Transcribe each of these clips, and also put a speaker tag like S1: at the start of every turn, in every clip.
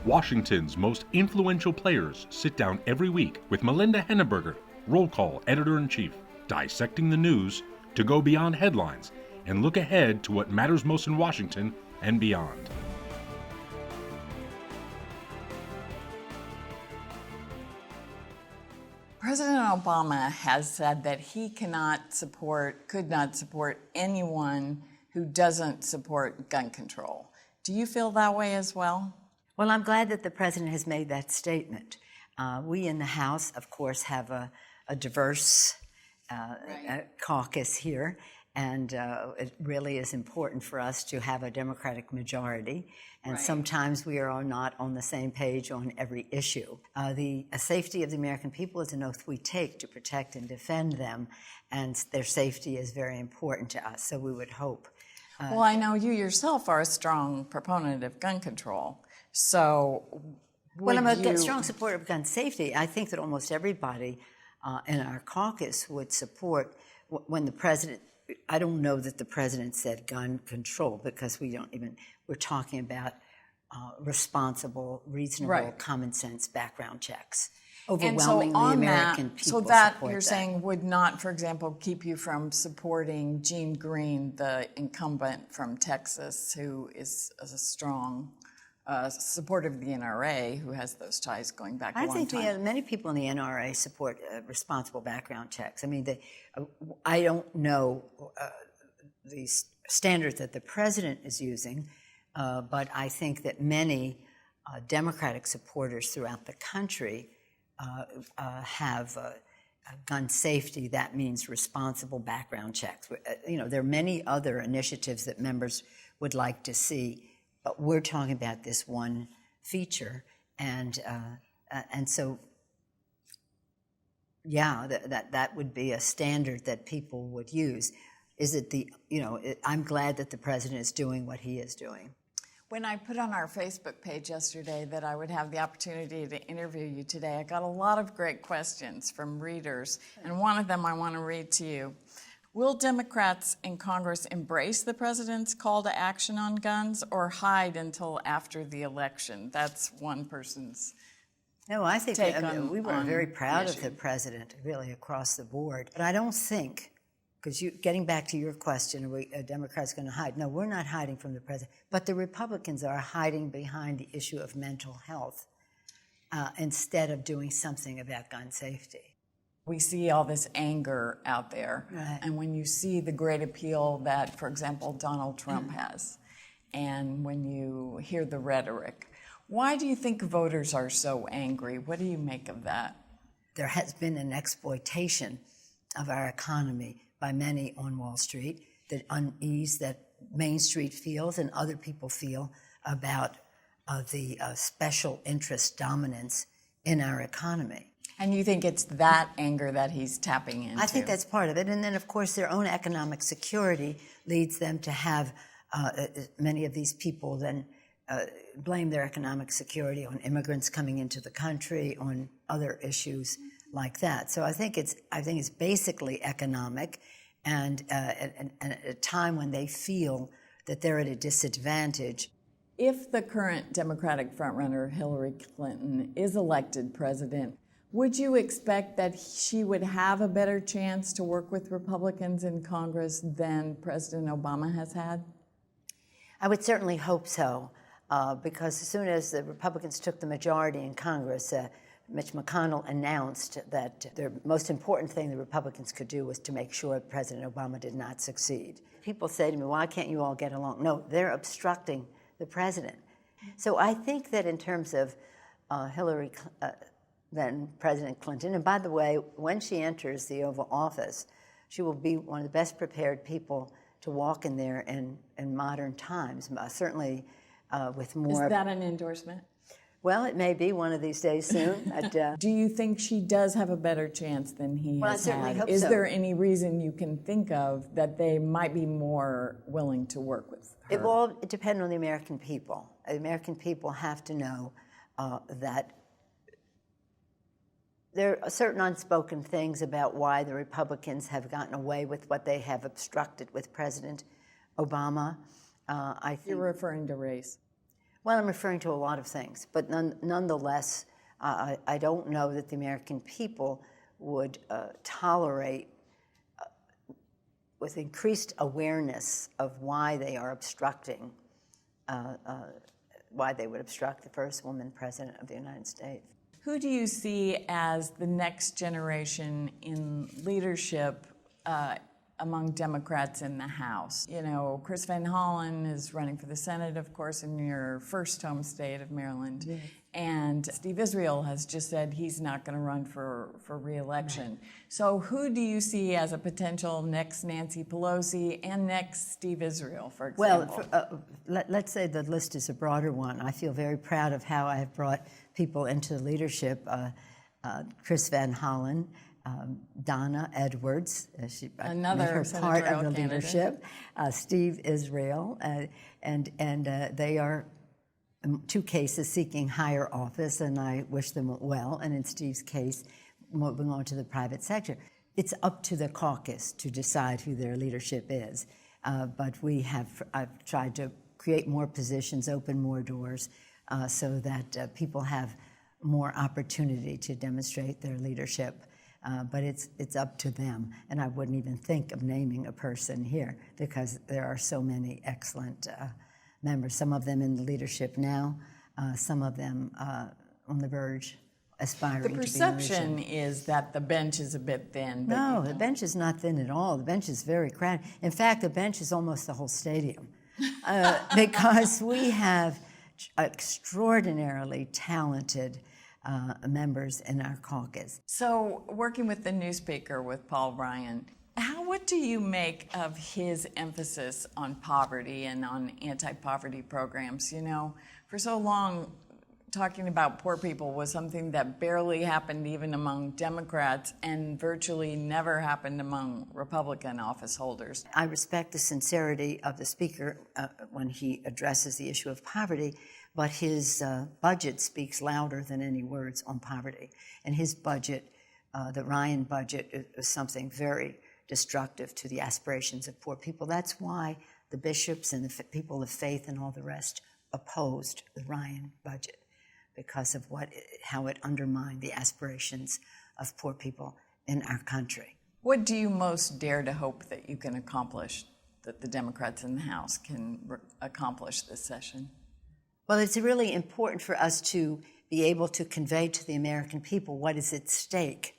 S1: Washington's most influential players sit down every week with Melinda Henneberger, Roll Call Editor-in-Chief, dissecting the news to go beyond headlines and look ahead to what matters most in Washington and beyond.
S2: President Obama has said that he could not support anyone who doesn't support gun control. Do you feel that way as well?
S3: Well, I'm glad that the president has made that statement. We in the House, of course, have a diverse caucus here, and it really is important for us to have a Democratic majority. And sometimes we are not on the same page on every issue. The safety of the American people is an oath we take to protect and defend them, and their safety is very important to us, so we would hope.
S2: Well, I know you yourself are a strong proponent of gun control, so
S3: I'm a strong supporter of gun safety. I think that almost everybody in our caucus would support when the president, I don't know that the president said gun control, because we're talking about responsible, reasonable, common sense background checks. Overwhelmingly, the American people
S2: so that
S3: support
S2: you're saying would not, for example, keep you from supporting Gene Green, the incumbent from Texas, who is a strong supporter of the NRA, who has those ties going back a long time.
S3: I think many people in the NRA support responsible background checks. I mean, I don't know the standard that the president is using, but I think that many Democratic supporters throughout the country have gun safety. That means responsible background checks. There are many other initiatives that members would like to see, but we're talking about this one feature, and so, that would be a standard that people would use. Is it I'm glad that the president is doing what he is doing.
S2: When I put on our Facebook page yesterday that I would have the opportunity to interview you today, I got a lot of great questions from readers, and one of them I want to read to you. Will Democrats in Congress embrace the president's call to action on guns or hide until after the election? That's one person's
S3: No, I think
S2: take
S3: we were very proud
S2: the
S3: of the president, really across the board. But I don't think, because getting back to your question, are Democrats going to hide? No, we're not hiding from the president. But the Republicans are hiding behind the issue of mental health instead of doing something about gun safety.
S2: We see all this anger out there.
S3: Right.
S2: And when you see the great appeal that, for example, Donald Trump has, and when you hear the rhetoric, why do you think voters are so angry? What do you make of that?
S3: There has been an exploitation of our economy by many on Wall Street, the unease that Main Street feels and other people feel about the special interest dominance in our economy.
S2: And you think it's that anger that he's tapping into?
S3: I think that's part of it. And then, of course, their own economic security leads them to have many of these people then blame their economic security on immigrants coming into the country, on other issues like that. So I think it's basically economic, and at a time when they feel that they're at a disadvantage.
S2: If the current Democratic frontrunner Hillary Clinton is elected president, would you expect that she would have a better chance to work with Republicans in Congress than President Obama has had?
S3: I would certainly hope so, because as soon as the Republicans took the majority in Congress, Mitch McConnell announced that the most important thing the Republicans could do was to make sure President Obama did not succeed. People say to me, why can't you all get along? No, they're obstructing the president. So I think that in terms of Hillary, then President Clinton, and by the way, when she enters the Oval Office, she will be one of the best prepared people to walk in there in modern times, certainly with more...
S2: Is that an endorsement?
S3: Well, it may be one of these days soon.
S2: Do you think she does have a better chance than he has
S3: I certainly
S2: had?
S3: hope
S2: Is
S3: so.
S2: there any reason you can think of that they might be more willing to work with her?
S3: It will all depend on the American people. The American people have to know that there are certain unspoken things about why the Republicans have gotten away with what they have obstructed with President Obama. I think
S2: You're referring to race.
S3: Well, I'm referring to a lot of things, but nonetheless, I don't know that the American people would tolerate, with increased awareness of why they are obstructing, why they would obstruct the first woman president of the United States.
S2: Who do you see as the next generation in leadership among Democrats in the House? You know, Chris Van Hollen is running for the Senate, of course, in your first home state of Maryland. Yes. And Steve Israel has just said he's not going to run for re-election. Right. So who do you see as a potential next Nancy Pelosi and next Steve Israel, for example?
S3: Well, let's say the list is a broader one. I feel very proud of how I have brought people into leadership. Chris Van Hollen, Donna Edwards,
S2: another
S3: part of the leadership, Steve Israel, and they are, in two cases, seeking higher office, and I wish them well, and in Steve's case, moving on to the private sector. It's up to the caucus to decide who their leadership is, but I've tried to create more positions, open more doors, so that people have more opportunity to demonstrate their leadership. But it's up to them, and I wouldn't even think of naming a person here because there are so many excellent members, some of them in the leadership now, some of them on the verge, aspiring to be in leadership.
S2: The perception is that the bench is a bit thin. But
S3: no, the bench is not thin at all. The bench is very crowded. In fact, the bench is almost the whole stadium because we have extraordinarily talented members in our caucus.
S2: So, working with the newsmaker, with Paul Ryan, what do you make of his emphasis on poverty and on anti-poverty programs? You know, for so long, talking about poor people was something that barely happened even among Democrats and virtually never happened among Republican office holders.
S3: I respect the sincerity of the speaker when he addresses the issue of poverty, but his budget speaks louder than any words on poverty. And his budget, the Ryan budget, is something very destructive to the aspirations of poor people. That's why the bishops and the people of faith and all the rest opposed the Ryan budget, because of how it undermined the aspirations of poor people in our country.
S2: What do you most dare to hope that you can accomplish, that the Democrats in the House can accomplish this session?
S3: Well, it's really important for us to be able to convey to the American people what is at stake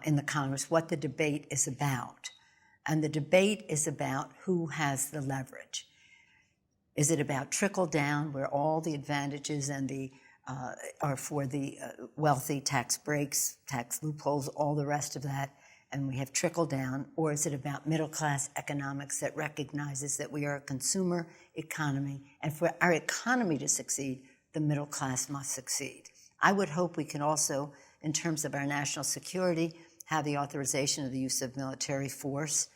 S3: in the Congress, what the debate is about. And the debate is about who has the leverage. Is it about trickle down, where all the advantages and are for the wealthy, tax breaks, tax loopholes, all the rest of that, and we have trickle down? Or is it about middle class economics that recognizes that we are a consumer economy, and for our economy to succeed, the middle class must succeed? I would hope we can also, in terms of our national security, have the authorization of the use of military force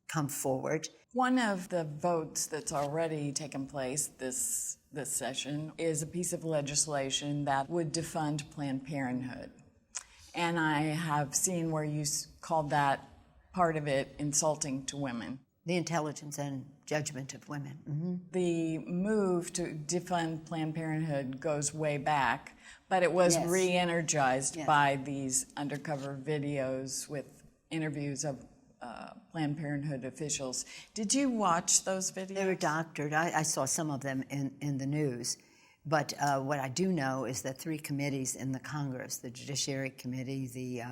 S3: come forward.
S2: One of the votes that's already taken place this session is a piece of legislation that would defund Planned Parenthood. And I have seen where you called that part of it insulting to women.
S3: The intelligence and judgment of women. Mm-hmm.
S2: The move to defund Planned Parenthood goes way back, but it was re-energized by these undercover videos with interviews of Planned Parenthood officials. Did you watch those videos?
S3: They were doctored. I saw some of them in the news. But what I do know is that 3 committees in the Congress, the Judiciary Committee, the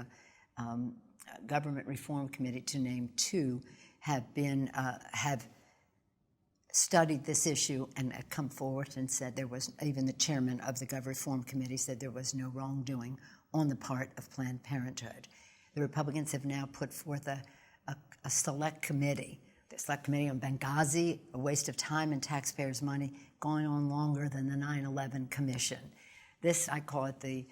S3: Government Reform Committee, to name 2, have studied this issue and come forward and said there was, even the chairman of the Gov Reform Committee said there was no wrongdoing on the part of Planned Parenthood. The Republicans have now put forth a select committee, the Select Committee on Benghazi, a waste of time and taxpayers' money, going on longer than the 9/11 Commission. This, I call it the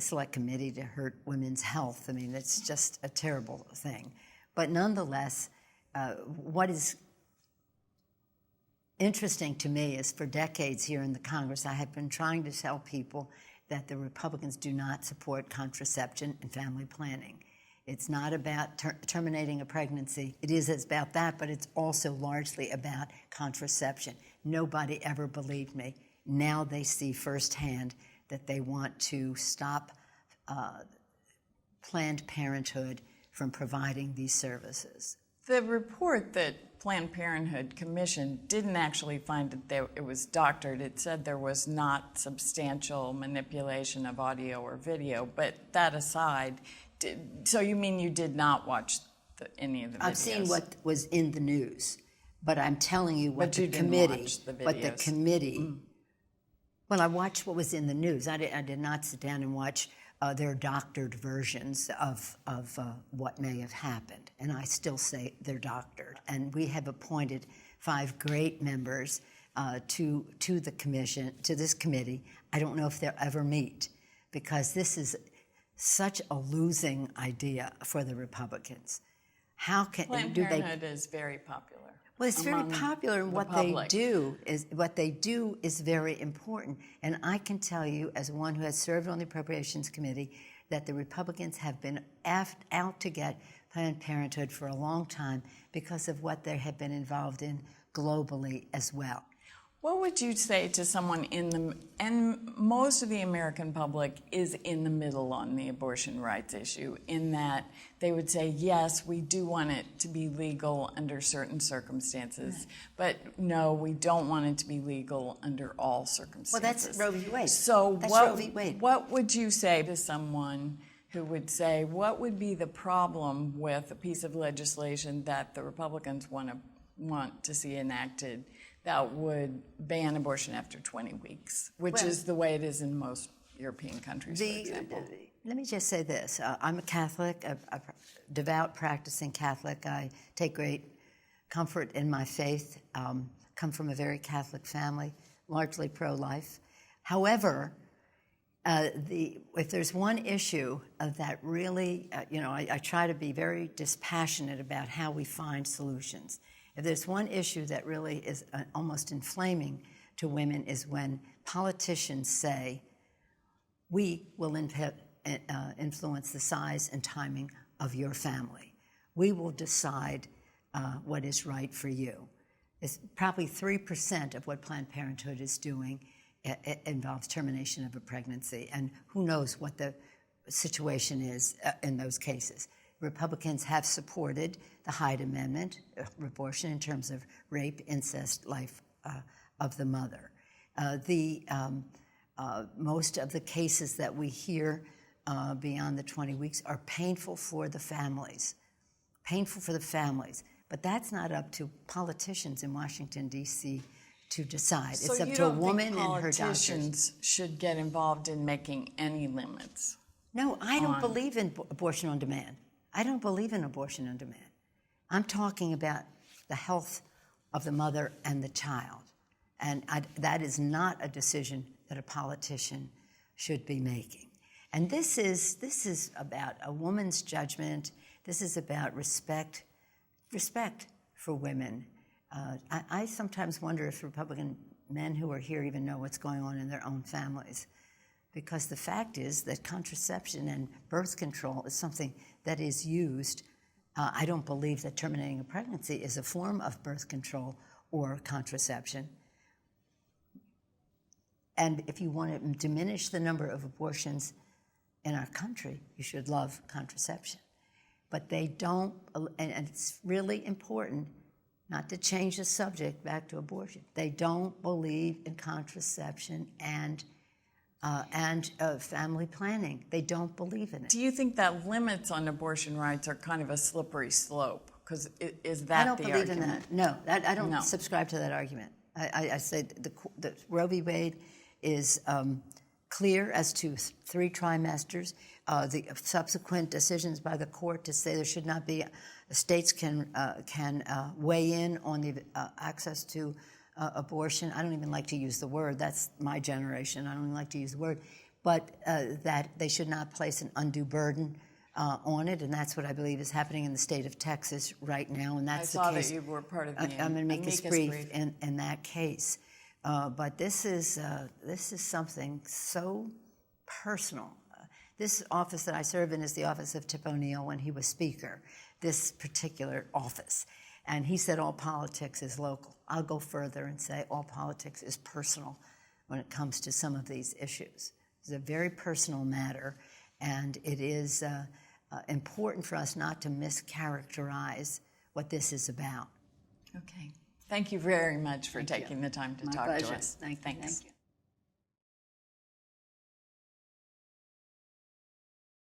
S3: Select Committee to hurt women's health. I mean, it's just a terrible thing. But nonetheless, what is interesting to me is for decades here in the Congress, I have been trying to tell people that the Republicans do not support contraception and family planning. It's not about terminating a pregnancy. It is about that, but it's also largely about contraception. Nobody ever believed me now they see firsthand that they want to stop Planned Parenthood from providing these services.
S2: The report that Planned Parenthood commissioned didn't actually find that it was doctored. It said there was not substantial manipulation of audio or video. But that aside, so you mean you did not watch any of the videos?
S3: I've seen what was in the news, but I'm telling you what the committee. Well, I watched what was in the news. I did not sit down and watch their doctored versions of what may have happened. And I still say they're doctored. And we have appointed 5 great members to the commission, to this committee. I don't know if they'll ever meet, because this is such a losing idea for the Republicans. How can
S2: Planned Parenthood is very popular.
S3: Well, it's very popular, and what they do is very important. And I can tell you, as one who has served on the Appropriations Committee, that the Republicans have been out to get Planned Parenthood for a long time because of what they have been involved in globally as well.
S2: What would you say to someone and most of the American public is in the middle on the abortion rights issue, in that they would say, yes, we do want it to be legal under certain circumstances, but no, we don't want it to be legal under all circumstances.
S3: Well, that's Roe v. Wade.
S2: So
S3: that's Roe v. Wade.
S2: What would you say to someone who would say, what would be the problem with a piece of legislation that the Republicans want to see enacted that would ban abortion after 20 weeks, which is the way it is in most European countries, for example?
S3: Let me just say this. I'm a Catholic, a devout practicing Catholic. I take great comfort in my faith, come from a very Catholic family, largely pro-life. However, if there's one issue that really, I try to be very dispassionate about how we find solutions. If there's one issue that really is almost inflaming to women, is when politicians say, we will influence the size and timing of your family. We will decide what is right for you. It's probably 3% of what Planned Parenthood is doing involves termination of a pregnancy, and who knows what the situation is in those cases. Republicans have supported the Hyde Amendment, abortion in terms of rape, incest, life of the mother. Most of the cases that we hear beyond the 20 weeks are painful for the families, but that's not up to politicians in Washington, D.C. to decide.
S2: So
S3: it's up to a woman and her doctors.
S2: Politicians should get involved in making any limits?
S3: No, I don't believe in abortion on demand. I don't believe in abortion on demand. I'm talking about the health of the mother and the child. And that is not a decision that a politician should be making. And this is about a woman's judgment. This is about respect for women. I sometimes wonder if Republican men who are here even know what's going on in their own families. Because the fact is that contraception and birth control is something that is used. I don't believe that terminating a pregnancy is a form of birth control or contraception. And if you want to diminish the number of abortions in our country, you should love contraception. But they don't, and it's really important not to change the subject back to abortion. They don't believe in contraception and family planning. They don't believe in it.
S2: Do you think that limits on abortion rights are kind of a slippery slope? Because is that
S3: I don't believe
S2: argument?
S3: in that. No, I don't subscribe to that argument. I say the Roe v. Wade is clear as to 3 trimesters. The subsequent decisions by the court to say there should not be, states can weigh in on the access to abortion. I don't even like to use the word. That's my generation. I don't even like to use the word. But that they should not place an undue burden on it, and that's what I believe is happening in the state of Texas right now. And that's
S2: I saw
S3: the case.
S2: that you were part of the
S3: I'm going to make this brief
S2: brief.
S3: in that case. But this is something so personal. This office that I serve in is the office of Tip O'Neill when he was Speaker, this particular office. And he said all politics is local. I'll go further and say all politics is personal. when it comes to some of these issues. It's a very personal matter, and it is important for us not to mischaracterize what this is about.
S2: Okay. Thank you very much for taking the time to talk to us.
S4: Thank you.
S2: Thanks.
S4: Thank you.